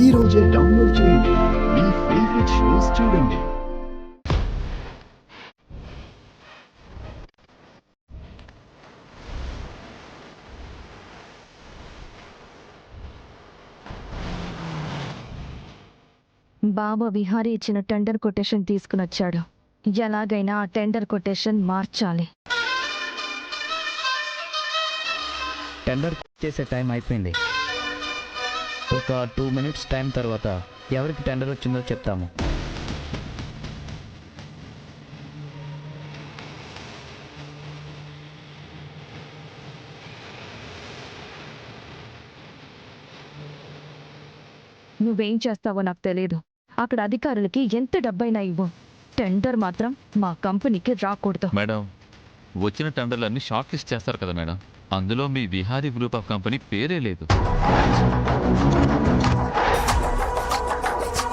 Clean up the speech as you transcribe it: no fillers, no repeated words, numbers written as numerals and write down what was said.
ఈ రోజే డౌన్లోడ్ చేయండి. మీ ఫేవరెట్ షోస్ చూడండి. బాబా విహారీ ఇచ్చిన టెండర్ కొటేషన్ తీసుకునొచ్చాడు. ఎలాగైనా ఆ టెండర్ కొటేషన్ మార్చాలి. టెండర్ చేసే టైం అయిపోయింది. ఒక 2 మినిట్స్ టైం తర్వాత ఎవరికి టెండర్ వచ్చిందో చెప్తాము. నువ్వేం చేస్తావో నాకు తెలియదు. అక్కడ అధికారులకి ఎంత డబ్బైనా ఇవ్వు, టెండర్ మాత్రం మా కంపెనీకి రాకూడదు. మేడం, వచ్చిన టెండర్లన్నీ షార్ట్ లిస్ట్ చేస్తారు కదా మేడం, అందులో మీ విహారీ గ్రూప్ ఆఫ్ కంపెనీ పేరే లేదు.